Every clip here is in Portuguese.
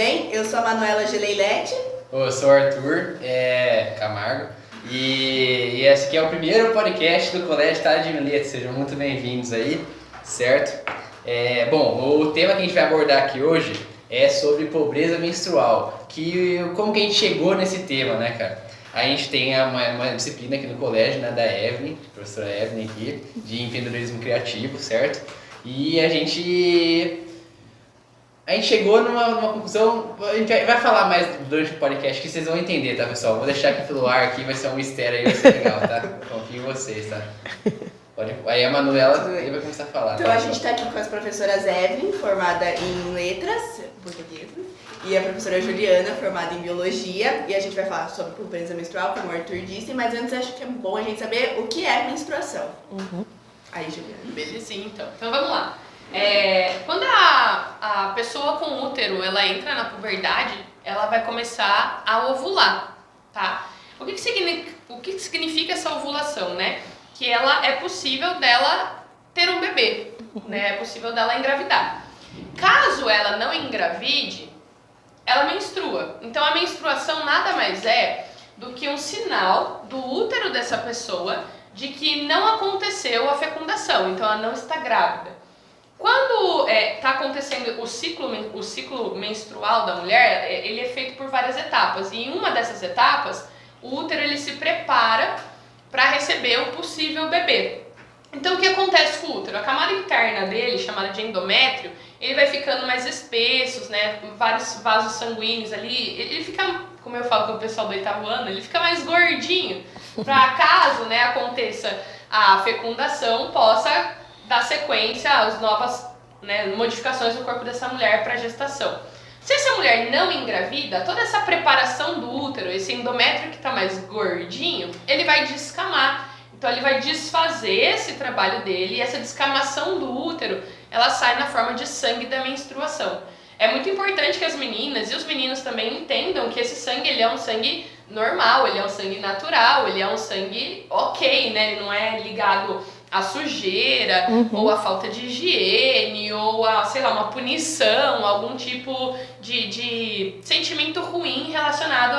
bem? Eu sou a Manuela Geleilete. Eu sou o Arthur Camargo e esse aqui é o primeiro podcast do Colégio Estado de Mileto. Sejam muito bem-vindos aí, certo? Bom, o tema que a gente vai abordar aqui hoje é sobre pobreza menstrual. Como que a gente chegou nesse tema, né, cara? A gente tem uma disciplina aqui no colégio, né, da Evelyn, professora Evelyn aqui, de empreendedorismo criativo, certo? E a gente chegou numa conclusão. A gente vai falar mais durante o podcast que vocês vão entender, tá, pessoal? Vou deixar aqui pelo ar, aqui vai ser um mistério aí, vai ser legal, tá? Confio em vocês, tá? Aí a Manuela vai começar a falar. Então, tá? A gente tá aqui com as professoras Evelyn, formada em letras, português, e a professora Juliana, formada em biologia, e a gente vai falar sobre pobreza menstrual, como o Arthur disse, mas antes acho que é bom a gente saber o que é menstruação. Aí, Juliana. Belezinha, então. Então vamos lá. Quando a pessoa com útero ela entra na puberdade, ela vai começar a ovular, tá? O que significa essa ovulação, né? Que é possível dela ter um bebê, né? É possível dela engravidar. Caso ela não engravide, ela menstrua. Então a menstruação nada mais é do que um sinal do útero dessa pessoa de que não aconteceu a fecundação, então ela não está grávida. Quando está acontecendo o ciclo menstrual da mulher, ele é feito por várias etapas. E em uma dessas etapas, o útero ele se prepara para receber o possível bebê. Então o que acontece com o útero? A camada interna dele, chamada de endométrio, ele vai ficando mais espessos, né? Vários vasos sanguíneos ali. Ele fica, como eu falo com o pessoal do oitavo ano, ele fica mais gordinho. Para caso, né, aconteça a fecundação, possa dar sequência às novas, né, modificações do corpo dessa mulher para a gestação. Se essa mulher não engravida, toda essa preparação do útero, esse endométrio que está mais gordinho, ele vai descamar. Então ele vai desfazer esse trabalho dele e essa descamação do útero, ela sai na forma de sangue da menstruação. É muito importante que as meninas e os meninos também entendam que esse sangue ele é um sangue normal, ele é um sangue natural, ele é um sangue ok, né? Ele não é ligado à sujeira, ou à falta de higiene, ou a, sei lá, uma punição, algum tipo de sentimento ruim relacionado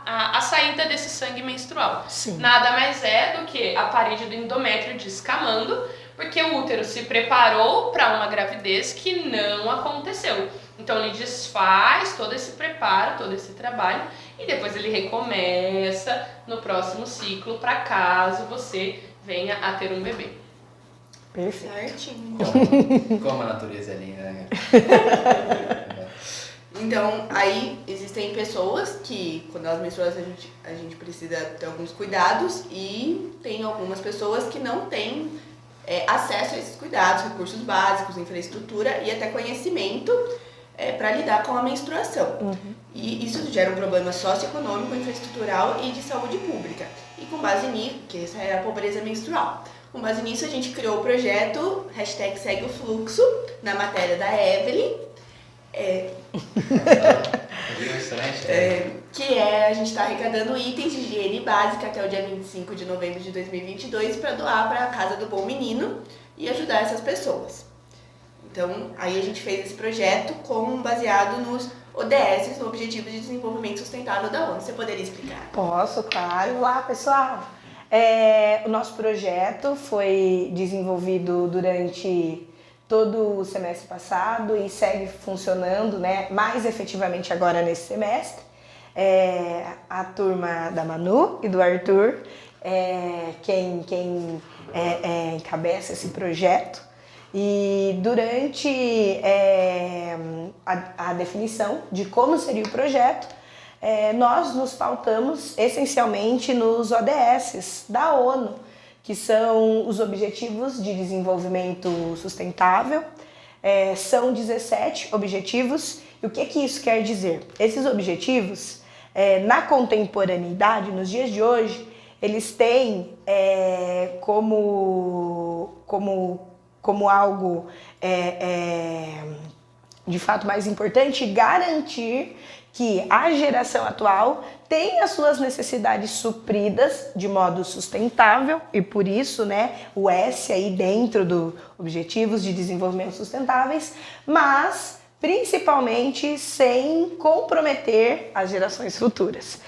à saída desse sangue menstrual. Sim. Nada mais é do que a parede do endométrio descamando, porque o útero se preparou para uma gravidez que não aconteceu. Então ele desfaz todo esse preparo, todo esse trabalho, e depois ele recomeça no próximo ciclo para caso você venha a ter um bebê. Perfeito. Certinho. Como a natureza é linda, né? Então, aí existem pessoas que, quando elas menstruam, a gente precisa ter alguns cuidados, e tem algumas pessoas que não têm acesso a esses cuidados, recursos básicos, infraestrutura e até conhecimento para lidar com a menstruação. E isso gera um problema socioeconômico, infraestrutural e de saúde pública. E com base nisso, que essa é a pobreza menstrual. Com base nisso, a gente criou o projeto #SegueOFluxo, na matéria da Evelyn, que a gente está arrecadando itens de higiene básica até o dia 25 de novembro de 2022 para doar para a Casa do Bom Menino e ajudar essas pessoas. Então, aí a gente fez esse projeto baseado nos ODS, no Objetivo de Desenvolvimento Sustentável da ONU. Você poderia explicar? Posso, claro. Olá, pessoal. O nosso projeto foi desenvolvido durante todo o semestre passado e segue funcionando, né, mais efetivamente agora nesse semestre. A turma da Manu e do Arthur quem encabeça esse projeto. E durante a definição de como seria o projeto, nós nos pautamos essencialmente nos ODS da ONU, que são os Objetivos de Desenvolvimento Sustentável. São 17 objetivos. E o que isso quer dizer? Esses objetivos, na contemporaneidade, nos dias de hoje, eles têm como algo de fato mais importante garantir que a geração atual tem as suas necessidades supridas de modo sustentável, e por isso, né, o S aí dentro do Objetivos de Desenvolvimento Sustentáveis, mas principalmente sem comprometer as gerações futuras.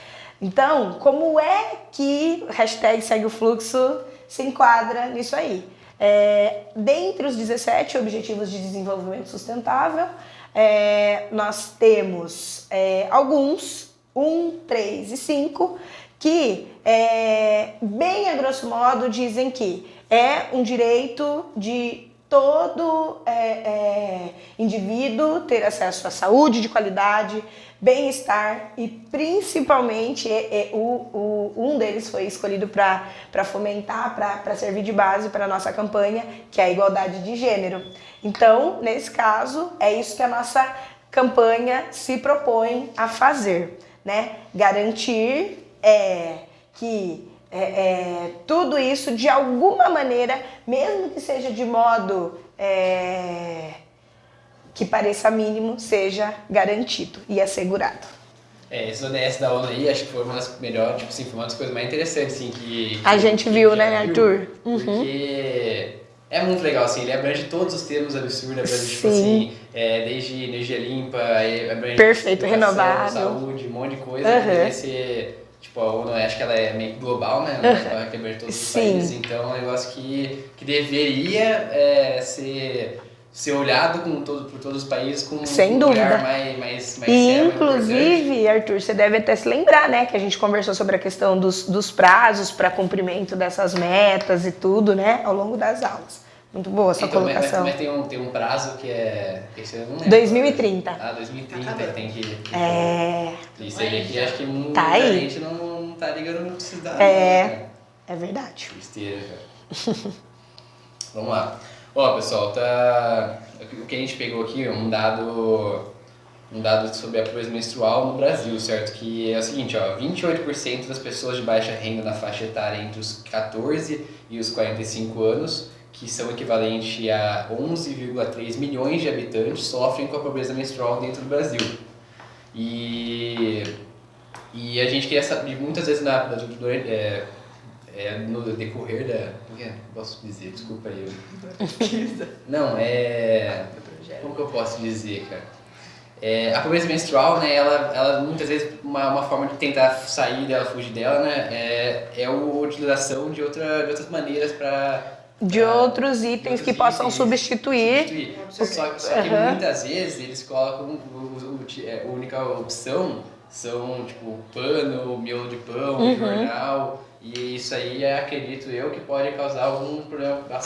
Então, como é que hashtag Segue o Fluxo se enquadra nisso aí? Dentre os 17 Objetivos de Desenvolvimento Sustentável, nós temos alguns, 1, 3 e 5, que, bem a grosso modo, dizem que é um direito de todo indivíduo ter acesso à saúde de qualidade, bem-estar e principalmente um deles foi escolhido para fomentar, para servir de base para a nossa campanha, que é a igualdade de gênero. Então, nesse caso, é isso que a nossa campanha se propõe a fazer, né? Garantir que tudo isso, de alguma maneira, mesmo que seja de modo que pareça mínimo, seja garantido e assegurado. Esse ODS da ONU aí, acho que foi uma das melhores, tipo assim, foi uma das coisas mais interessantes, assim, que a gente viu, né, Arthur? Porque é muito legal, assim, ele abrange todos os termos absurdos, abrange, tipo assim, desde energia limpa, abrange perfeito, renovável, saúde, um monte de coisa, deveria ser... Tipo, a ONU, acho que ela é meio global, né? Ela quebra de todos os países, então é um negócio que deveria ser olhado por todos os países com sem um dúvida. olhar mais e inclusive, Arthur, você deve até se lembrar, né? Que a gente conversou sobre a questão dos prazos para cumprimento dessas metas e tudo, né? Ao longo das aulas. Muito boa essa colocação. Mas tem um prazo que é... Esse eu não lembro. 2030. 2030 tem que... Isso aí que acho que muita gente não tá ligando no precisar. É verdade. Besteira, cara. Vamos lá. Ó, pessoal, o que a gente pegou aqui é um dado sobre a pobreza menstrual no Brasil, certo? Que é o seguinte, ó, 28% das pessoas de baixa renda na faixa etária entre os 14 e os 45 anos, que são equivalente a 11,3 milhões de habitantes, sofrem com a pobreza menstrual dentro do Brasil. E a gente queria saber, muitas vezes no decorrer da... Posso dizer, desculpa aí. Não, como que eu posso dizer, cara? A pobreza menstrual, né, ela muitas vezes, uma forma de tentar sair dela, fugir dela, né, é a utilização de outras maneiras de outros itens que possam substituir. Só que muitas vezes eles colocam a única opção são tipo pano, miolo de pão, jornal, e isso aí acredito eu que pode causar algum problema para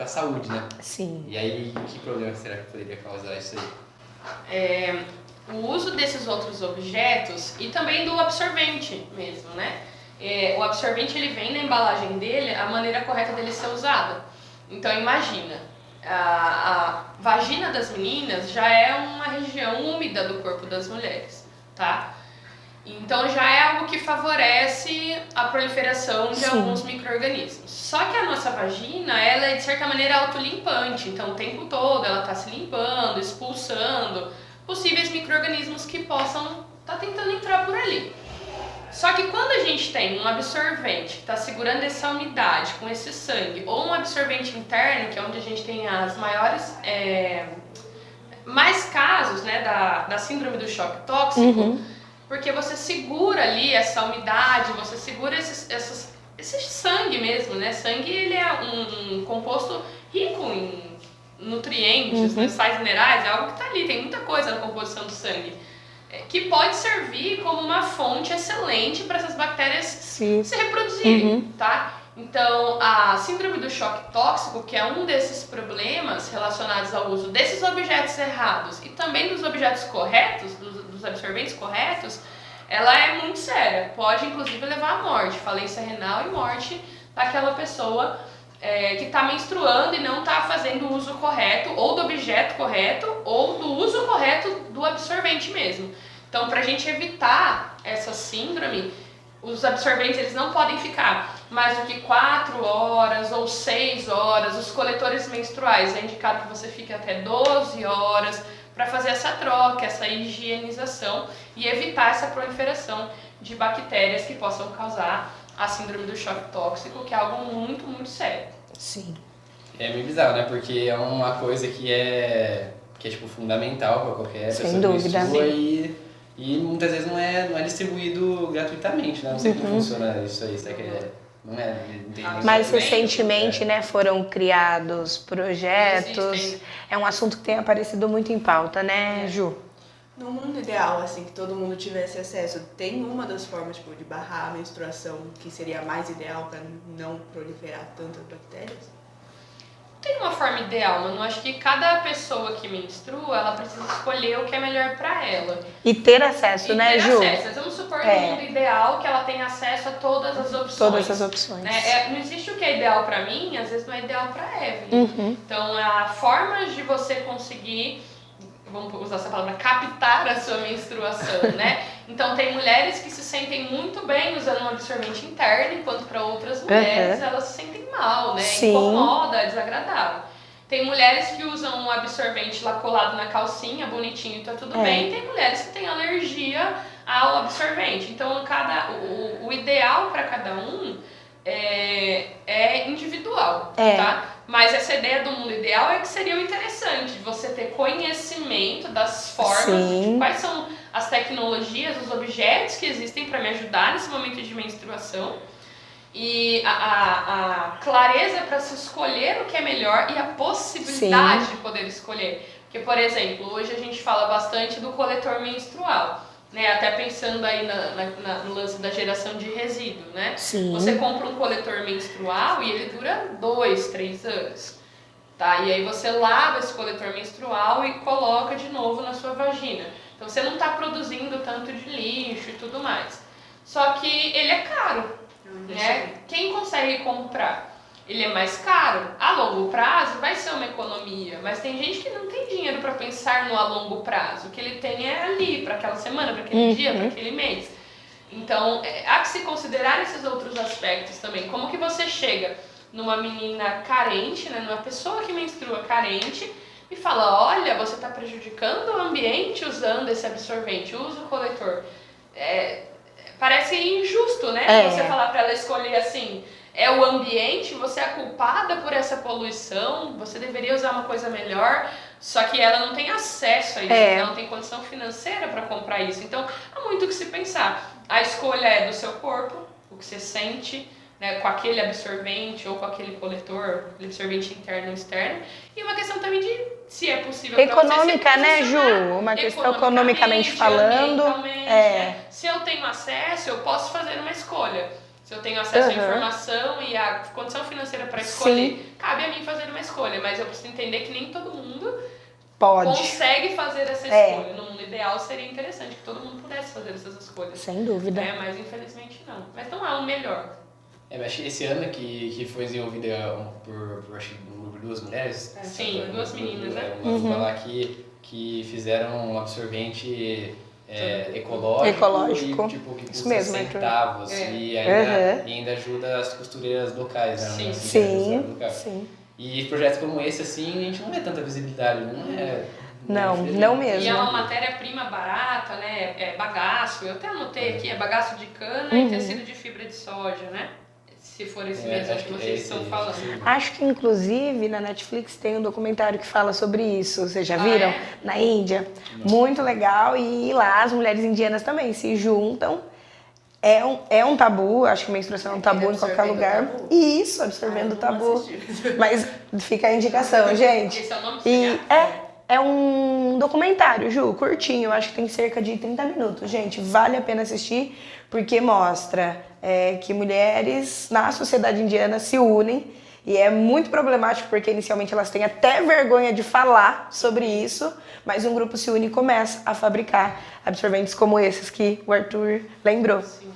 a saúde, né? Sim. E aí, que problema será que poderia causar isso aí? O uso desses outros objetos e também do absorvente mesmo, né? O absorvente ele vem na embalagem dele, a maneira correta dele ser usada. Então imagina, a vagina das meninas já é uma região úmida do corpo das mulheres, tá? Então já é algo que favorece a proliferação de alguns micro-organismos. Só que a nossa vagina, ela é de certa maneira autolimpante, então o tempo todo ela está se limpando, expulsando possíveis micro-organismos que possam estar tentando entrar por ali. Só que quando a gente tem um absorvente que está segurando essa umidade com esse sangue, ou um absorvente interno, que é onde a gente tem as maiores, mais casos, né, da síndrome do choque tóxico, porque você segura ali essa umidade, você segura esse sangue mesmo, né? Sangue ele é um composto rico em nutrientes, né, sais minerais, é algo que está ali, tem muita coisa na composição do sangue, que pode servir como uma fonte excelente para essas bactérias se reproduzirem, tá? Então, a síndrome do choque tóxico, que é um desses problemas relacionados ao uso desses objetos errados e também dos objetos corretos, dos absorventes corretos, ela é muito séria, pode inclusive levar à morte, falência renal e morte daquela pessoa que está menstruando e não está fazendo o uso correto, ou do objeto correto, ou do uso correto do absorvente mesmo. Então, para a gente evitar essa síndrome, os absorventes eles não podem ficar mais do que 4 horas ou 6 horas. Os coletores menstruais é indicado que você fique até 12 horas para fazer essa troca, essa higienização e evitar essa proliferação de bactérias que possam causar a síndrome do choque tóxico, que é algo muito, muito sério. Sim. É meio bizarro, né? Porque é uma coisa que que é tipo fundamental para qualquer Sem pessoa dúvida. que menstrua e muitas vezes não é distribuído gratuitamente, né? Não sei como funciona isso aí, será que não é? Não tem nem Mais só- recentemente, né, foram criados projetos. Existem. É um assunto que tem aparecido muito em pauta, né, Ju? No mundo ideal, assim, que todo mundo tivesse acesso, tem uma das formas, tipo, de barrar a menstruação que seria a mais ideal para não proliferar tantas bactérias? Tem uma forma ideal, mano. Eu acho que cada pessoa que menstrua, ela precisa escolher o que é melhor pra ela. E ter acesso, E né, ter Ju? acesso. Mas vamos supor É. no mundo ideal que ela tenha acesso a todas as opções. Todas as opções. Né? Não existe o que é ideal pra mim, às vezes não é ideal pra Evelyn. Então, há formas de você conseguir, vamos usar essa palavra, captar a sua menstruação, né? Então, tem mulheres que se sentem muito bem usando um absorvente interno, enquanto para outras mulheres elas se sentem mal, né? Sim. Incomoda, é desagradável. Tem mulheres que usam um absorvente lá colado na calcinha, bonitinho, tá tudo bem. Tem mulheres que têm alergia ao absorvente. Então, o ideal para cada um é individual, tá? Mas essa ideia do mundo ideal é que seria o interessante, de você ter conhecimento das formas, de quais são as tecnologias, os objetos que existem para me ajudar nesse momento de menstruação. E a clareza para se escolher o que é melhor e a possibilidade de poder escolher. Porque, por exemplo, hoje a gente fala bastante do coletor menstrual, né? Até pensando aí no lance da geração de resíduo, né? Sim. Você compra um coletor menstrual e ele dura 2, 3 anos. Tá? E aí você lava esse coletor menstrual e coloca de novo na sua vagina. Então você não está produzindo tanto de lixo e tudo mais. Só que ele é caro. Né? Quem consegue comprar? Ele é mais caro. A longo prazo vai ser uma economia, mas tem gente que não tem dinheiro para pensar no a longo prazo. O que ele tem é ali, para aquela semana, para aquele dia, para aquele mês. Então, há que se considerar esses outros aspectos também. Como que você chega numa menina carente, né, numa pessoa que menstrua carente, e fala, olha, você está prejudicando o ambiente usando esse absorvente, usa o coletor. Parece injusto, né? Você falar para ela escolher assim, é o ambiente, você é culpada por essa poluição, você deveria usar uma coisa melhor, só que ela não tem acesso a isso, ela não tem condição financeira para comprar isso. Então, há muito o que se pensar. A escolha é do seu corpo, o que você sente, né, com aquele absorvente ou com aquele coletor, absorvente interno ou externo, e uma questão também de se é possível econômica, pra você se né, Ju? Uma questão economicamente falando. Né? Se eu tenho acesso, eu posso fazer uma escolha. Se eu tenho acesso à informação e à condição financeira para escolher, cabe a mim fazer uma escolha, mas eu preciso entender que nem todo mundo consegue fazer essa escolha. No mundo ideal seria interessante que todo mundo pudesse fazer essas escolhas. Sem dúvida. Mas infelizmente não. Mas não é o melhor. Mas esse ano que foi desenvolvido por acho que duas mulheres. Sim, duas meninas, né? Uma dupla lá que fizeram um absorvente ecológico e tipo, que custa centavos e ainda ajuda as costureiras locais, né? Sim. E projetos como esse, assim, a gente não vê tanta visibilidade, não mesmo. E é uma matéria-prima barata, né? É bagaço. Eu até anotei aqui, é bagaço de cana e tecido de fibra de soja, né? Se for esse mesmo que vocês estão falando. Acho que, inclusive, na Netflix tem um documentário que fala sobre isso. Vocês já viram? Na Índia. Muito legal. E lá as mulheres indianas também se juntam. É um tabu, acho que menstruação é um tabu em qualquer lugar. Isso, absorvendo o tabu. Mas fica a indicação, gente. Esse é o nome E é um documentário, Ju, curtinho, acho que tem cerca de 30 minutos. Gente, vale a pena assistir, porque mostra que mulheres na sociedade indiana se unem. E é muito problemático, porque inicialmente elas têm até vergonha de falar sobre isso, mas um grupo se une e começa a fabricar absorventes como esses que o Arthur lembrou. Sim.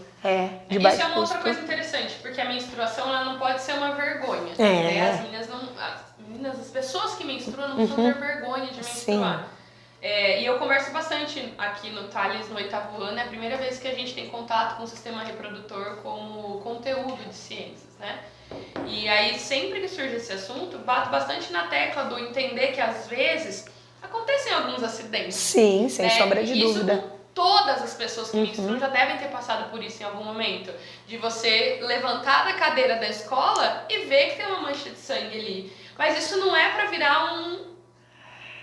De baixo Isso é uma custo. outra coisa interessante, porque a menstruação ela não pode ser uma vergonha. As pessoas que menstruam não precisam ter vergonha de menstruar. E eu converso bastante aqui no Thales, no 8º ano, é a primeira vez que a gente tem contato com o sistema reprodutor como conteúdo de ciências, né? E aí, sempre que surge esse assunto, bato bastante na tecla do entender que, às vezes, acontecem alguns acidentes. Sim, sem sombra de dúvida. Todas as pessoas que menstruam já devem ter passado por isso em algum momento. De você levantar da cadeira da escola e ver que tem uma mancha de sangue ali. Mas isso não é pra virar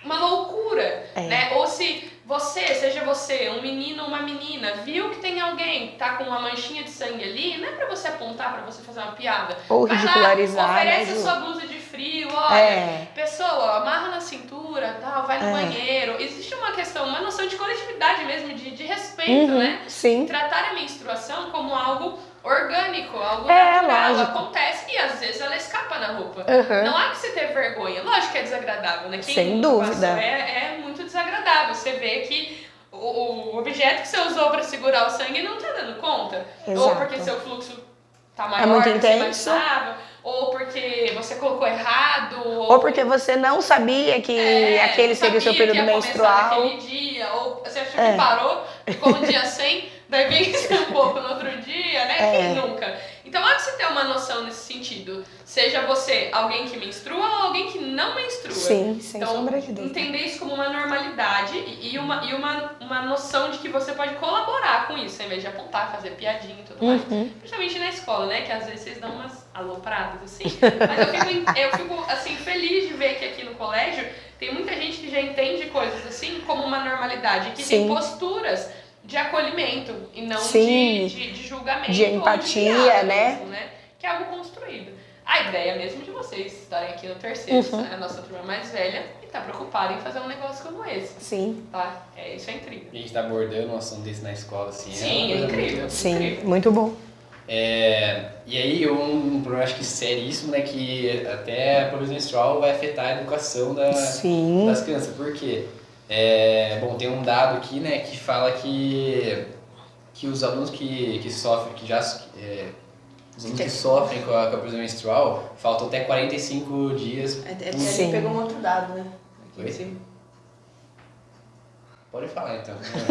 uma loucura, né? Ou se seja você, um menino ou uma menina, viu que tem alguém que tá com uma manchinha de sangue ali, não é pra você apontar, pra você fazer uma piada. Ou vai ridicularizar, lá, oferece né, a Ju? sua blusa de frio, olha, pessoa, amarra na cintura, tal, vai no banheiro. Existe uma questão, uma noção de coletividade mesmo, de respeito, né? Sim. Tratar a menstruação como algo orgânico, algo natural, lógico. acontece e às vezes ela escapa na roupa. Uhum. Não há que você ter vergonha. Lógico que é desagradável, né? Quem Sem nunca dúvida. passou, é muito desagradável. Você vê que o objeto que você usou para segurar o sangue não tá dando conta. Exato. Ou porque seu fluxo tá maior muito do que você intenso. imaginava, ou porque você colocou errado, Ou porque você não sabia que aquele seria o seu período menstrual. naquele dia, ou você achou que parou, ficou um dia sem, daí vem um pouco no outro dia, né? Quem nunca? Então há que você ter uma noção nesse sentido. Seja você alguém que menstrua ou alguém que não menstrua. Sim, sem então, sombra de dúvida. entender isso como uma normalidade e uma noção de que você pode colaborar com isso, ao invés de apontar, fazer piadinha e tudo mais. Principalmente na escola, né? Que às vezes vocês dão umas alopradas, assim. Mas eu fico assim, feliz de ver que aqui no colégio tem muita gente que já entende coisas assim como uma normalidade, que tem posturas de acolhimento e não de julgamento. De empatia, ou de piada né? mesmo, né? Que é algo construído. A ideia mesmo de vocês estarem aqui no terceiro, a nossa turma mais velha, e tá preocupada em fazer um negócio como esse. Sim. Tá? Isso é incrível. E a gente tá abordando um assunto desse na escola, assim. Sim, é incrível. Sim, incrível. muito bom. E aí um problema acho que seríssimo, né, que até a pobreza menstrual vai afetar a educação das crianças. Por quê? Bom, tem um dado aqui, né, que fala que os alunos que sofrem, os alunos que sofrem com a pobreza menstrual, faltam até 45 dias. Até a gente pegou um outro dado, né? Aqui em cima. Pode falar então. Senão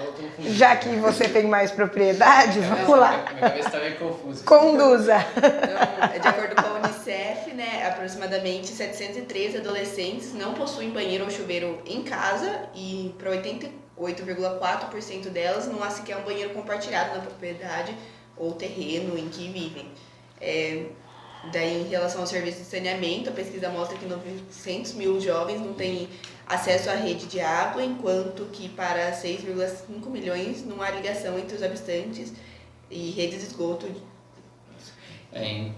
eu tô confuso. Já que você tem mais propriedade, vamos lá. Minha cabeça tá meio confusa. Conduza. Então, de acordo com a Unicef, né, aproximadamente 713 adolescentes não possuem banheiro ou chuveiro em casa e para 88,4% delas não há sequer um banheiro compartilhado na propriedade ou terreno em que vivem. Daí, em relação ao serviço de saneamento, a pesquisa mostra que 900 mil jovens não têm acesso à rede de água, enquanto que para 6,5 milhões não há ligação entre os habitantes e redes de esgoto.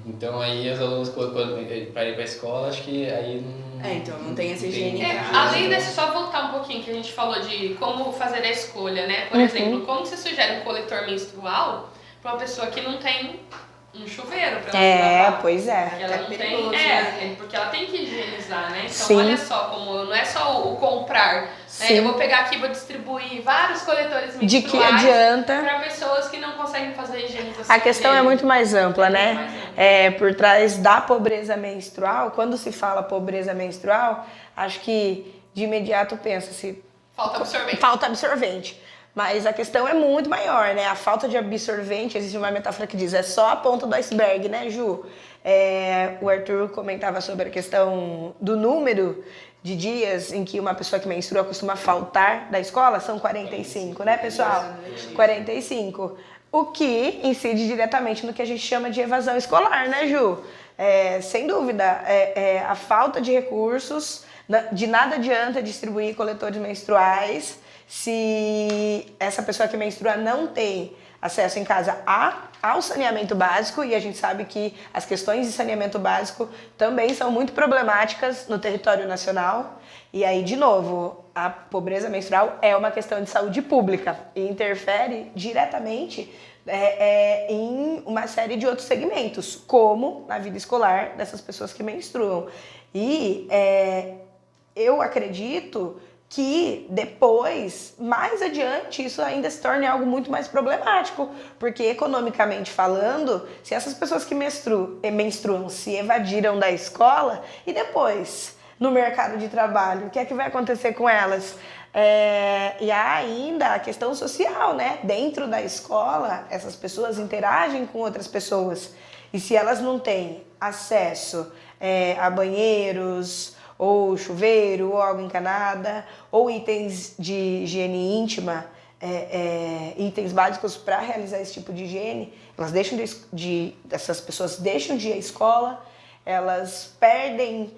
Então aí os alunos para ir para a escola, acho que aí não... então não tem essa higiene. Além desse, só voltar um pouquinho que a gente falou de como fazer a escolha, né? Por exemplo, como você sugere um coletor menstrual para uma pessoa que não tem um chuveiro pra ela lavar? Pois é. Porque ela não perigoso, tem, porque ela tem que higienizar, né? Então Sim. olha só, como não é só o comprar, né? Eu vou pegar aqui e vou distribuir vários coletores menstruais. De que adianta? Para pessoas que não conseguem fazer a higienização. A questão é muito mais ampla, né? Muito mais ampla. Por trás da pobreza menstrual, quando se fala pobreza menstrual, acho que de imediato pensa-se... Falta absorvente. Mas a questão é muito maior, né? A falta de absorvente, existe uma metáfora que diz, é só a ponta do iceberg, né, Ju? O Arthur comentava sobre a questão do número de dias em que uma pessoa que menstrua costuma faltar da escola, são 45, né, pessoal? 45. O que incide diretamente no que a gente chama de evasão escolar, né, Ju? Sem dúvida, a falta de recursos, de nada adianta distribuir coletores menstruais se essa pessoa que menstrua não tem acesso em casa ao saneamento básico, e a gente sabe que as questões de saneamento básico também são muito problemáticas no território nacional. E aí, de novo, a pobreza menstrual é uma questão de saúde pública e interfere diretamente em uma série de outros segmentos, como na vida escolar dessas pessoas que menstruam. E eu acredito que depois, mais adiante, isso ainda se torne algo muito mais problemático, porque economicamente falando, se essas pessoas que menstruam se evadiram da escola, e depois, no mercado de trabalho, o que é que vai acontecer com elas? E há ainda a questão social, né? Dentro da escola, essas pessoas interagem com outras pessoas, e se elas não têm acesso a banheiros, ou chuveiro, ou água encanada, ou itens de higiene íntima, itens básicos para realizar esse tipo de higiene, essas pessoas deixam de ir à escola, elas perdem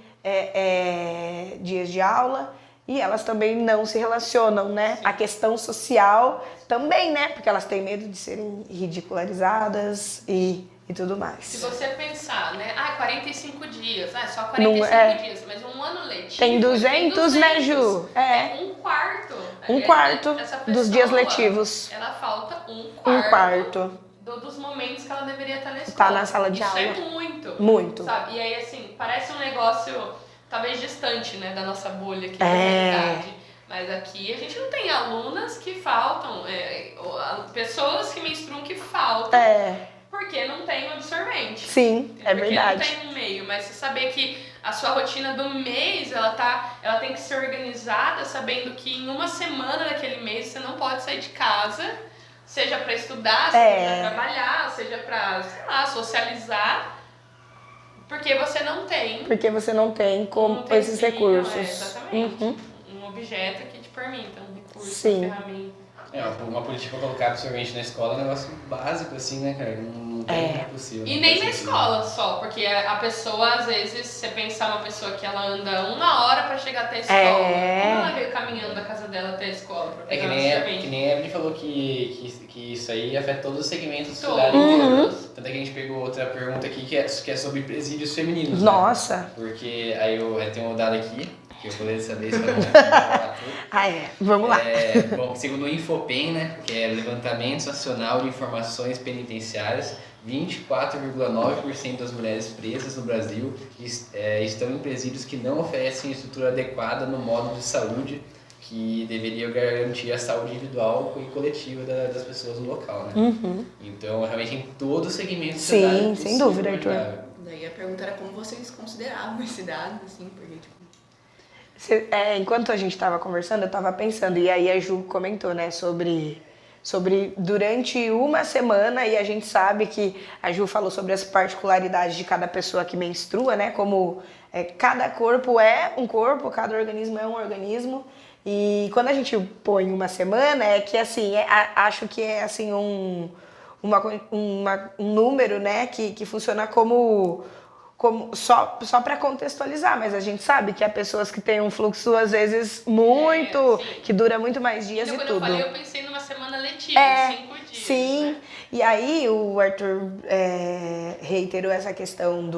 dias de aula. E elas também não se relacionam, né? A questão social também, né? Porque elas têm medo de serem ridicularizadas e tudo mais. Se você pensar, né? 45 dias, só 45 dias, mas um ano letivo... Tem 200, né, Ju? Um quarto. Um quarto Essa pessoa, dos dias letivos. Ela falta um quarto. Dos momentos que ela deveria estar na escola. Tá na sala de aula. Isso é muito. Muito. Sabe? E aí, assim, parece um negócio talvez distante, né, da nossa bolha aqui da realidade. Mas aqui a gente não tem alunas que faltam, pessoas que menstruam que faltam. Porque não tem um absorvente. Sim, é verdade. Porque não tem um meio, mas você saber que a sua rotina do mês, ela tem que ser organizada sabendo que em uma semana daquele mês você não pode sair de casa, seja para estudar, seja para trabalhar, seja para, sei lá, socializar, porque você não tem. Porque você não tem como esses recursos. Exatamente. Um objeto que te permita, um recurso, uma ferramenta. Uma política pra colocar absorvente na escola é um negócio básico, assim, né, cara? Não tem possível. E nem na escola só, porque a pessoa, às vezes, você pensar uma pessoa que ela anda 1 hora pra chegar até a escola. Como ela veio caminhando da casa dela até a escola pra pegar que nem a Evelyn falou que isso aí afeta todos os segmentos da sociedade inteira. Tanto é que a gente pegou outra pergunta aqui que é sobre presídios femininos. Nossa! Né? Porque aí eu tenho um dado aqui, que eu vou saber se eu não falar tudo. Vamos lá. Bom, segundo o Infopen, né, que é Levantamento Nacional de Informações Penitenciárias, 24,9% das mulheres presas no Brasil estão em presídios que não oferecem estrutura adequada no modo de saúde que deveria garantir a saúde individual e coletiva das pessoas no local, né? Então, realmente, em todo o segmento... Sim, sem dúvida, Arthur. Daí a pergunta era como vocês consideravam esse dado, assim, porque, tipo... Enquanto a gente estava conversando, eu estava pensando, e aí a Ju comentou, né, sobre durante uma semana, e a gente sabe que a Ju falou sobre as particularidades de cada pessoa que menstrua, né, como cada corpo é um corpo, cada organismo é um organismo, e quando a gente põe uma semana, acho que é assim um número, né, que funciona como só para contextualizar, mas a gente sabe que há pessoas que têm um fluxo, às vezes, que dura muito mais dias então, e tudo. Quando eu falei, eu pensei numa semana letiva, de 5 dias. Sim, né? E aí o Arthur reiterou essa questão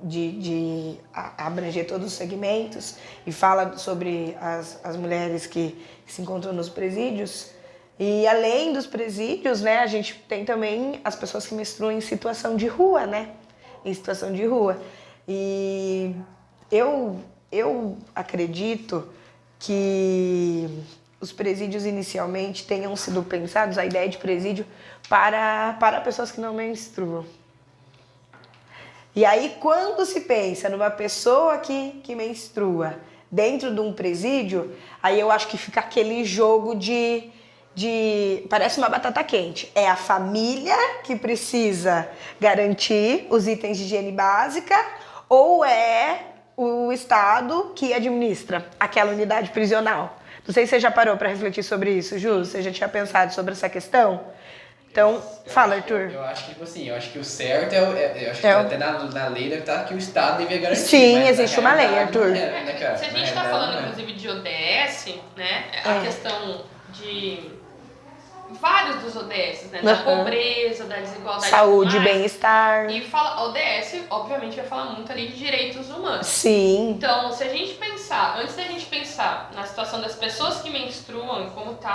de abranger todos os segmentos e fala sobre as mulheres que se encontram nos presídios. E além dos presídios, né, a gente tem também as pessoas que menstruam em situação de rua, né? Em situação de rua. E eu acredito que os presídios inicialmente tenham sido pensados, a ideia de presídio, para pessoas que não menstruam. E aí, quando se pensa numa pessoa que menstrua dentro de um presídio, aí eu acho que fica aquele jogo de parece uma batata quente. É a família que precisa garantir os itens de higiene básica ou é o Estado que administra aquela unidade prisional? Não sei se você já parou para refletir sobre isso, Ju. Você já tinha pensado sobre essa questão? Então, fala, Arthur. Eu acho que, tipo assim, eu acho que o certo eu acho que até na lei deve estar que o Estado devia garantir. Sim, existe uma lei, Arthur. Se a gente está falando, inclusive, de ODS, né? A questão de vários dos ODS, né? Da pobreza, da desigualdade. Saúde e bem-estar. E a ODS, obviamente, vai falar muito ali de direitos humanos. Sim. Então, se a gente pensar, antes da gente pensar na situação das pessoas que menstruam, como está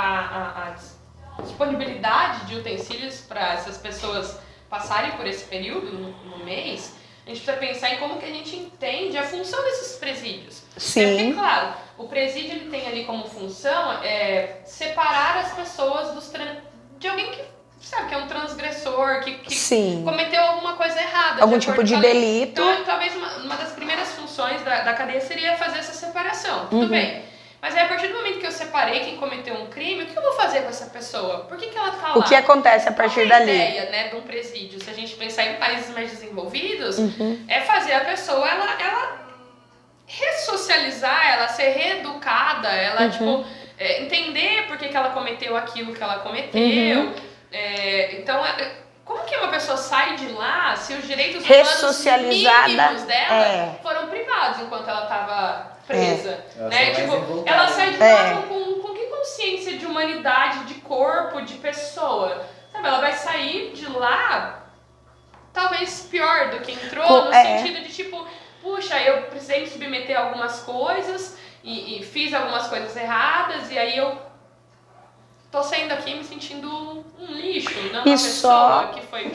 a disponibilidade de utensílios para essas pessoas passarem por esse período no mês, a gente precisa pensar em como que a gente entende a função desses presídios. Sim. Porque, claro, o presídio ele tem ali como função separar as pessoas de alguém que sabe que é um transgressor, que cometeu alguma coisa errada. Algum tipo de delito. Então, talvez uma das primeiras funções da cadeia seria fazer essa separação. Tudo bem. Mas aí, a partir do momento que eu separei quem cometeu um crime, o que eu vou fazer com essa pessoa? Por que ela tá lá? O que acontece a partir dali? A ideia, né, de um presídio, se a gente pensar em países mais desenvolvidos, é fazer a pessoa, ela ressocializar, ela ser reeducada, ela, entender por que ela cometeu aquilo que ela cometeu. Então, como que uma pessoa sai de lá se os direitos humanos mínimos dela foram privados? cuidados enquanto ela tava presa, Ela né? sai mais Tipo, revoltada. ela sai de lá com que consciência de humanidade, de corpo, de pessoa? Sabe, ela vai sair de lá talvez pior do que entrou, no sentido de tipo, puxa, eu precisei me submeter a algumas coisas e fiz algumas coisas erradas e aí eu tô saindo aqui me sentindo um lixo, não uma pessoa que foi,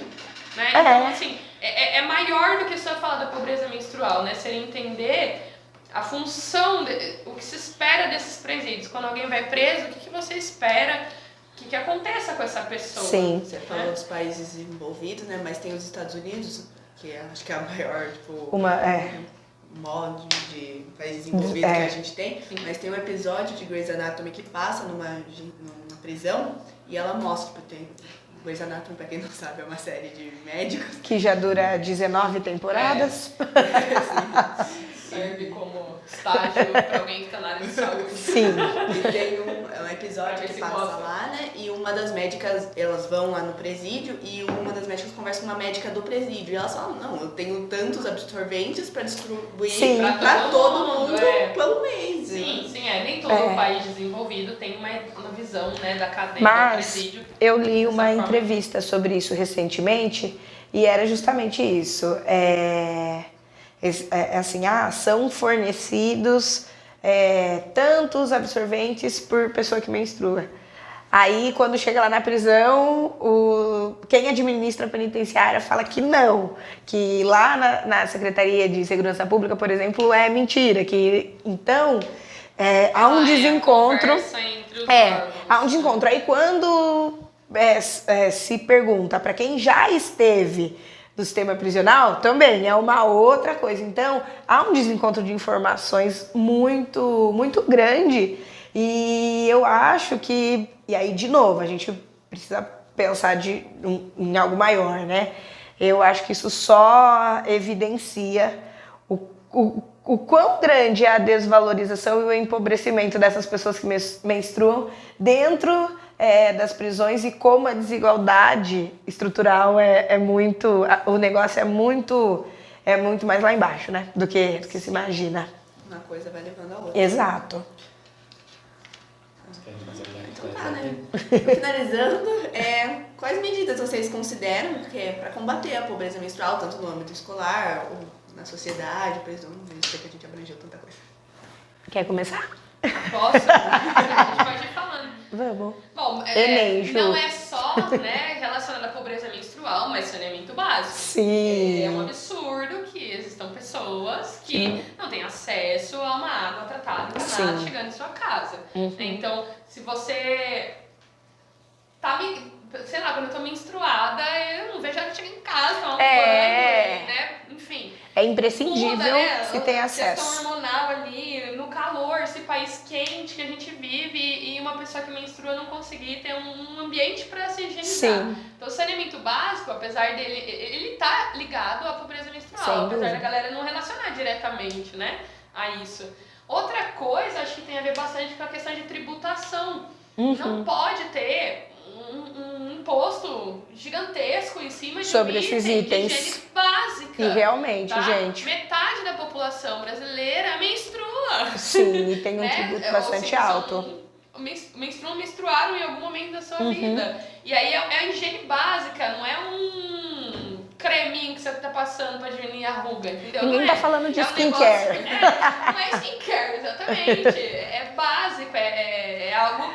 né? Então, assim, é maior do que só falar da pobreza menstrual, né? Seria entender a função, o que se espera desses presídios. Quando alguém vai preso, o que você espera que aconteça com essa pessoa? Sim. Você falou dos países envolvidos, né? Mas tem os Estados Unidos, que acho que é a maior, tipo... modo de países envolvidos que a gente tem, mas tem um episódio de Grey's Anatomy que passa numa prisão e ela mostra, tipo, tem Grey's Anatomy, pra quem não sabe, é uma série de médicos. Que já dura 19 temporadas. Serve como estágio pra alguém que tá na área de saúde. Sim. E tem um episódio que passa lá, né? E uma das médicas, elas vão lá no presídio e uma das médicas conversa com uma médica do presídio. E elas falam, não, eu tenho tantos absorventes pra distribuir pra todo mundo pelo mês. Sim, nem todo país desenvolvido tem uma visão, né, da cadeia do presídio. Eu li uma entrevista sobre isso recentemente e era justamente isso. Assim, são fornecidos tantos absorventes por pessoa que menstrua. Aí, quando chega lá na prisão, quem administra a penitenciária fala que não, que lá na Secretaria de Segurança Pública, por exemplo, é mentira, que então há um desencontro. Há um desencontro. Aí, quando se pergunta para quem já esteve do sistema prisional, também é uma outra coisa. Então, há um desencontro de informações muito, muito grande e eu acho que, e aí de novo, a gente precisa pensar em algo maior, né? Eu acho que isso só evidencia o quão grande é a desvalorização e o empobrecimento dessas pessoas que menstruam dentro das prisões e como a desigualdade estrutural o negócio é muito mais lá embaixo, né? Do que se imagina. Uma coisa vai levando a outra. Exato. Então tá, né? Finalizando, quais medidas vocês consideram para combater a pobreza menstrual, tanto no âmbito escolar ou na sociedade, prisão, não sei que a gente abrangeu tanta coisa. Quer começar? Posso? A gente pode ir falando. Vamos. Bom, Enem, não é só relacionado à pobreza menstrual, mas saneamento básico. Sim. É um absurdo que existam pessoas que não têm acesso a uma água tratada encanada chegando em sua casa. Então, se você tá, sei lá, quando eu tô menstruada, eu não vejo ela chegar em casa, tomar um banho, né? Enfim. É imprescindível se tem acesso. Questão hormonal ali, no calor, esse país quente que a gente vive e uma pessoa que menstrua não conseguir ter um ambiente para se higienizar. Sim. Então o saneamento básico, apesar dele, ele tá ligado à pobreza menstrual, apesar da galera não relacionar diretamente, né, a isso. Outra coisa, acho que tem a ver bastante com a questão de tributação. Não pode ter um imposto gigantesco em cima de sobre esses itens de higiene básica. E realmente, gente, metade da população brasileira menstrua. Sim, e tem um tributo bastante alto. Menstruaram em algum momento da sua vida. E aí é a higiene básica, não é um creminho que você tá passando pra diminuir a ruga, entendeu? Ninguém tá falando de skincare. Não é skincare, exatamente. É básico, é algo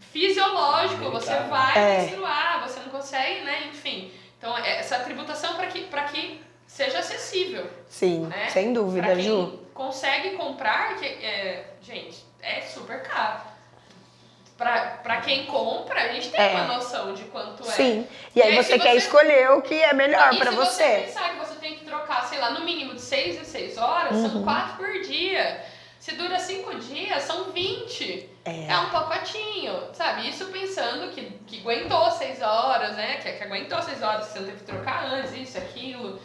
fisiológico, você vai menstruar, você não consegue, né? Enfim. Então, essa tributação para que seja acessível. Sim, né? Sem dúvida, pra Ju. Consegue comprar, gente, é super caro. Pra quem compra, a gente tem uma noção de quanto é. Sim, e aí você quer escolher o que é melhor pra você. E se você pensar que você tem que trocar, sei lá, no mínimo de 6 em 6 horas, são 4 por dia. Se dura 5 dias, são 20. É um pacotinho, sabe? Isso pensando que aguentou 6 horas, né? Que aguentou 6 horas, você não teve que trocar antes, isso, aquilo.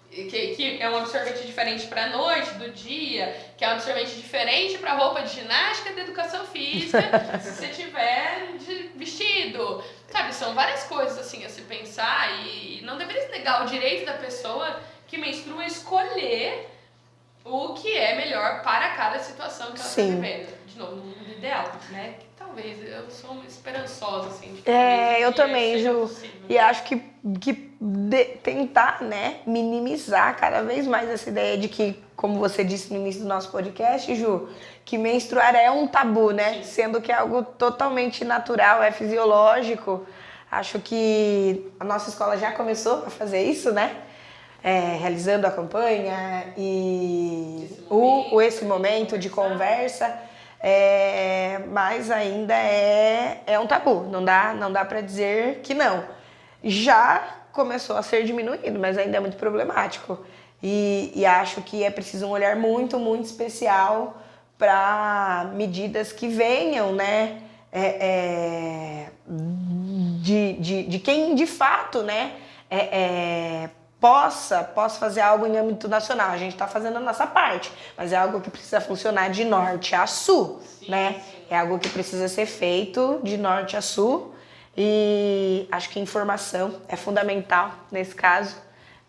Que é um absorvente diferente pra noite, do dia, que é um absorvente diferente pra roupa de ginástica, de educação física, se você tiver de vestido. Sabe, são várias coisas assim a se pensar e não deveria se negar o direito da pessoa que menstrua escolher o melhor para cada situação que ela está Sim. vivendo. De novo, no mundo ideal, né? Que talvez, eu sou esperançosa, assim. De que É, talvez eu um dia também, seja Ju. possível. E acho que tentar, né, minimizar cada vez mais essa ideia de que, como você disse no início do nosso podcast, Ju, que menstruar é um tabu, né? Sim. Sendo que é algo totalmente natural, é fisiológico. Acho que a nossa escola já começou a fazer isso, né? Realizando a campanha e esse momento de conversa. Mas ainda é um tabu, não dá para dizer que não. Já começou a ser diminuído, mas ainda é muito problemático. E acho que é preciso um olhar muito, muito especial para medidas que venham, né, de quem de fato, né, possa fazer algo em âmbito nacional. A gente está fazendo a nossa parte, mas é algo que precisa funcionar de norte a sul, Sim, né? sim. É algo que precisa ser feito de norte a sul e acho que informação é fundamental nesse caso,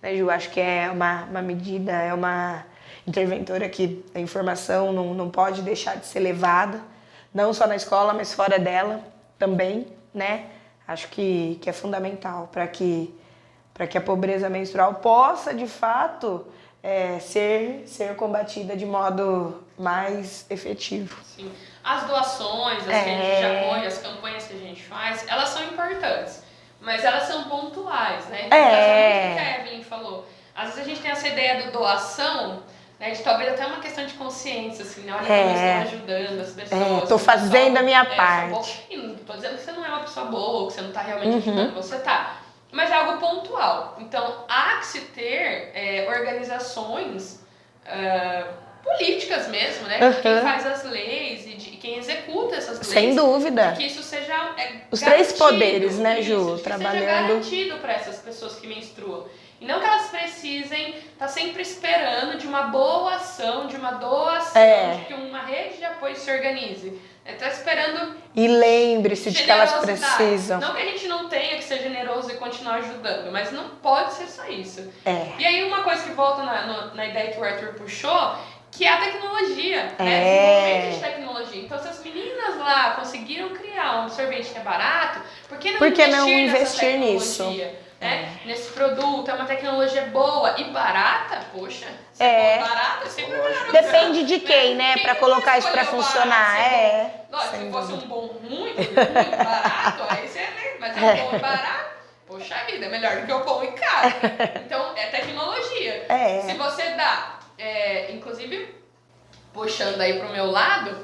né, Ju? Acho que é uma medida, é uma interventora que a informação não pode deixar de ser levada, não só na escola, mas fora dela também, né? Acho que é fundamental para que a pobreza menstrual possa, de fato, ser combatida de modo mais efetivo. Sim. As doações, as que a gente apoia, as campanhas que a gente faz, elas são importantes, mas elas são pontuais, né? Exatamente o que a Evelyn falou. Às vezes a gente tem essa ideia de doação, né, de talvez até uma questão de consciência, assim, né? Olha como eu estou ajudando as pessoas. Estou fazendo a minha parte. E não estou dizendo que você não é uma pessoa boa, ou que você não está realmente ajudando, você está. Mas é algo pontual. Então, há que se ter organizações políticas mesmo, né? De quem faz as leis e de quem executa essas leis. Sem dúvida. Que isso seja os três poderes, né, Ju? Isso, trabalhando. Que seja garantido para essas pessoas que menstruam. E não que elas precisem estar sempre esperando de uma boa ação, de uma doação, de que uma rede de apoio se organize. Está esperando. E lembre-se de que elas precisam. Não que a gente não tenha que ser generoso e continuar ajudando, mas não pode ser só isso. E aí uma coisa que volta na ideia que o Arthur puxou, que é a tecnologia, né? Desenvolvimento de tecnologia. Então, se as meninas lá conseguiram criar um sorvete que é barato, por que não investir nisso? Né? Nesse produto, é uma tecnologia boa e barata, poxa, se é barata, é sempre melhor. Depende de quem, né, para colocar isso para funcionar. Lógico, se fosse um bom muito barato, aí você, né? Mas é bom e barato, poxa vida, é melhor do que o bom e caro. Então, é tecnologia. Se você dá, inclusive, puxando aí pro meu lado,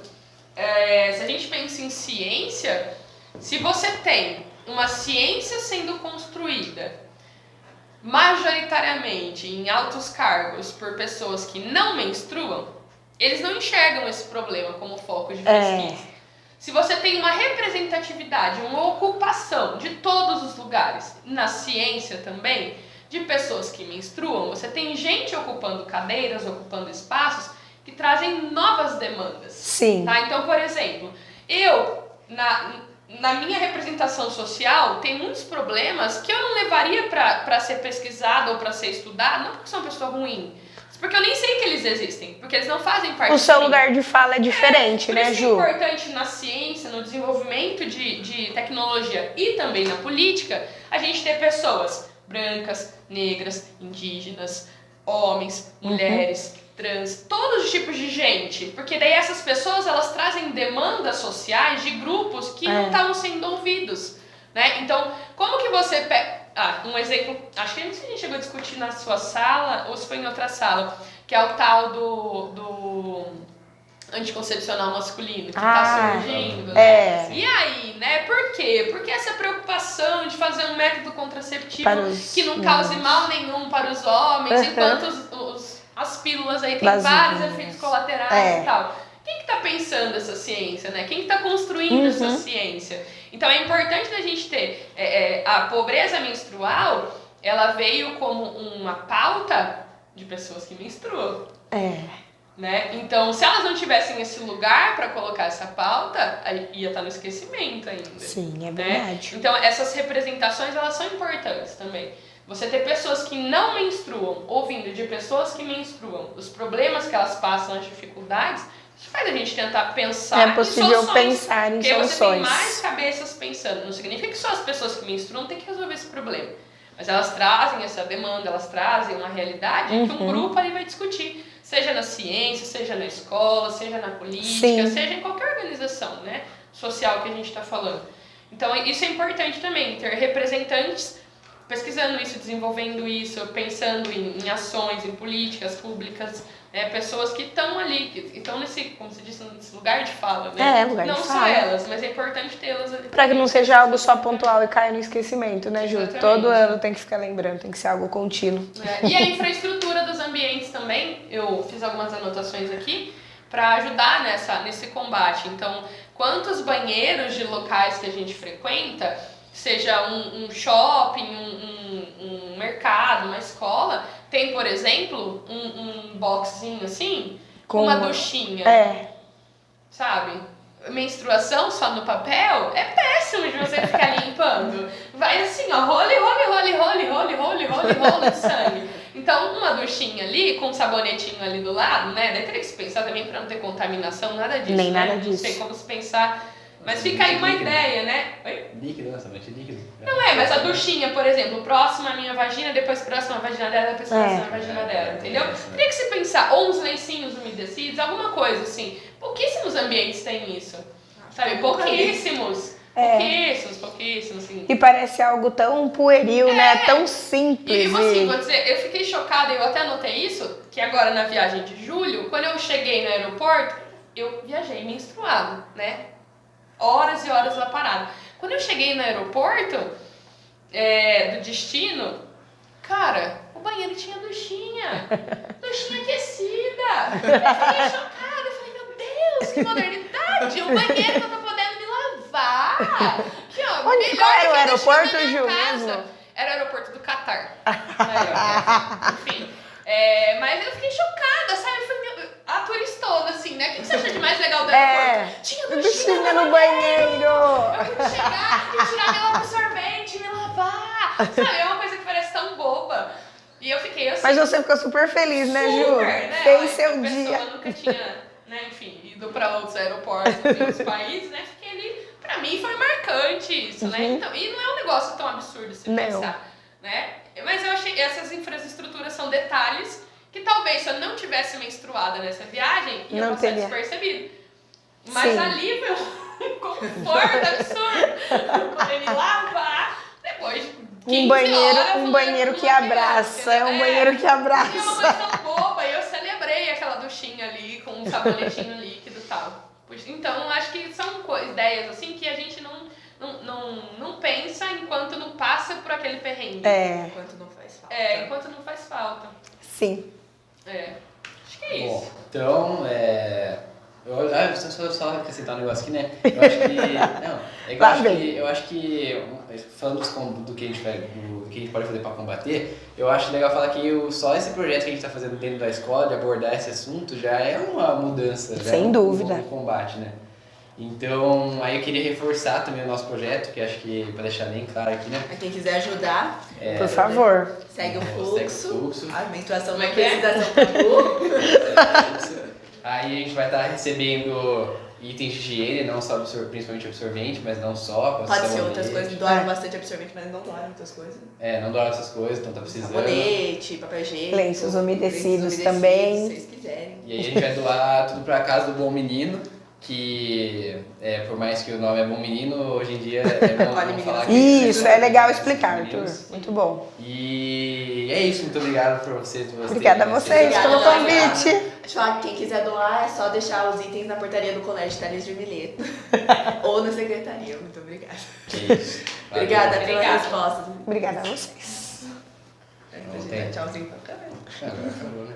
se a gente pensa em ciência, se você tem uma ciência sendo construída majoritariamente em altos cargos por pessoas que não menstruam, eles não enxergam esse problema como foco de pesquisa. Se você tem uma representatividade, uma ocupação de todos os lugares, na ciência também, de pessoas que menstruam, você tem gente ocupando cadeiras, ocupando espaços que trazem novas demandas. Sim. Tá? Então, por exemplo, eu, na minha representação social, tem muitos problemas que eu não levaria para ser pesquisado ou para ser estudado, não porque sou uma pessoa ruim, mas porque eu nem sei que eles existem, porque eles não fazem parte O seu lugar de fala é diferente, né, Ju? É importante na ciência, no desenvolvimento de tecnologia e também na política, a gente ter pessoas brancas, negras, indígenas, homens, mulheres, trans, todos os tipos de gente, porque daí essas pessoas, elas trazem demandas sociais de grupos que não estavam sendo ouvidos, né? Então, como que você pega... um exemplo, acho que a gente chegou a discutir na sua sala, ou se foi em outra sala, que é o tal do anticoncepcional masculino, que tá surgindo, né? E aí, né, por quê? Porque essa preocupação de fazer um método contraceptivo que não cause mal nenhum para os homens, enquanto as pílulas aí têm vários efeitos colaterais e tal. Quem que tá pensando essa ciência, né? Quem que tá construindo essa ciência? Então é importante a gente ter a pobreza menstrual, ela veio como uma pauta de pessoas que menstruam. Né? Então, se elas não tivessem esse lugar para colocar essa pauta, ia estar no esquecimento ainda. Sim, é verdade. Né? Então, essas representações, elas são importantes também. Você ter pessoas que não menstruam, ouvindo de pessoas que menstruam, os problemas que elas passam, as dificuldades dificuldades, isso faz a gente tentar pensar É possível em soluções. pensar em Porque você tem soluções. mais cabeças pensando. Não significa que só as pessoas que menstruam têm que resolver esse problema. Mas elas trazem essa demanda, elas trazem uma realidade que um grupo ali vai discutir. Seja na ciência, seja na escola, seja na política, Sim. seja em qualquer organização, né, social que a gente está falando. Então isso é importante também, ter representantes pesquisando isso, desenvolvendo isso, pensando em ações, em políticas públicas, né, pessoas que estão ali, que estão nesse, como você disse, nesse lugar de fala, né? Lugar não de só fala. elas, mas é importante tê-las ali. Pra que não seja algo só pontual e caia no esquecimento, né, Ju? Exatamente. Todo ano tem que ficar lembrando, tem que ser algo contínuo. E a infraestrutura dos ambientes também, eu fiz algumas anotações aqui para ajudar nesse combate. Então, quantos banheiros de locais que a gente frequenta, seja um shopping, um mercado, uma escola, tem, por exemplo, um boxzinho assim, com uma duchinha, sabe? Menstruação só no papel é péssimo de você ficar limpando. Vai assim, ó, role de sangue. Então, uma duchinha ali, com um sabonetinho ali do lado, né? Daí teria que se pensar também pra não ter contaminação, nada disso, Nem né? nada disso. Não sei como se pensar. Mas fica aí uma ideia, né? Oi? Líquido, sabonete líquido. Não é, mas a duchinha, por exemplo, próxima à minha vagina, depois próxima à vagina dela, depois próxima à vagina dela, entendeu? Teria que se pensar, ou uns lencinhos umedecidos, alguma coisa assim. Pouquíssimos ambientes têm isso, sabe? Pouquíssimos. Pouquíssimos, assim. E parece algo tão pueril, né? Tão simples. E assim, vou dizer, eu fiquei chocada, eu até anotei isso, que agora na viagem de julho, quando eu cheguei no aeroporto, eu viajei menstruada, né? Horas e horas lá parada. Quando eu cheguei no aeroporto do destino, cara, o banheiro tinha duchinha aquecida. Eu fiquei chocada, eu falei, meu Deus, que modernidade, um banheiro que eu tô podendo me lavar. Aqui, ó, Qual era o que aeroporto, da minha Ju, casa. mesmo? Era o aeroporto do Catar. Enfim. Mas eu fiquei chocada, sabe? Eu falei, a turistona, assim, né? O que você acha de mais legal do aeroporto? Tinha duchinha no banheiro! Eu pude chegar e tirar meu absorvente, me lavar. Sabe? É uma coisa que parece tão boba. E eu fiquei assim. Mas você ficou super feliz, né, Ju? super, né? Fez seu dia. Eu nunca tinha, né, enfim, ido pra outros aeroportos de outros países, né? Fiquei ali. Pra mim foi marcante isso, né? Então, e não é um negócio tão absurdo se pensar, né? Mas eu achei que essas infraestruturas são detalhes que talvez se eu não tivesse menstruada nessa viagem, ia passar despercebido. Mas ali foi um conforto absurdo. Poder me lavar depois de 15 horas. Um banheiro que abraça. É um banheiro que abraça. E é uma coisa tão boba. E eu celebrei aquela duchinha ali com um sabonetinho líquido e tal. Então, acho que são ideias assim que a gente não pensa enquanto não passa por aquele perrengue. Enquanto não faz falta. Enquanto não faz falta. Sim. Acho que é isso. Bom, então, só acrescentar um negócio aqui, né? Eu acho que. Eu acho que falando do que a gente pode fazer para combater, eu acho legal falar que só esse projeto que a gente está fazendo dentro da escola, de abordar esse assunto, já é uma mudança. Sem dúvida. No combate, né? Então, aí eu queria reforçar também o nosso projeto, que acho que, para deixar bem claro aqui, né? Pra quem quiser ajudar, por favor. segue o Segue o fluxo. fluxo. A menstruação Como é não que é? precisa ser um tabu. Aí a gente vai estar recebendo itens de higiene, não só principalmente absorvente, mas não só. Pode ser outras coisas, doaram bastante absorvente, mas não doaram outras coisas. Não doaram essas coisas, então tá precisando. Sabonete, papel higiênico. Lenços umedecidos também. Se vocês quiserem. E aí a gente vai doar tudo pra Casa do Bom Menino, que por mais que o nome é Bom Menino, hoje em dia é bom Vale falar que Isso, é legal explicar, Arthur. meninos. Muito bom. E é isso, muito obrigado por vocês. Obrigada a vocês pelo Obrigada, convite. Deixa eu falar que quem quiser doar é só deixar os itens na portaria do Colégio Tales de Mileto. Ou na secretaria. Muito obrigada. É isso. Valeu. Obrigada pela Obrigada. resposta. Obrigada a vocês. Tchauzinho pra câmera. Agora acabou, né?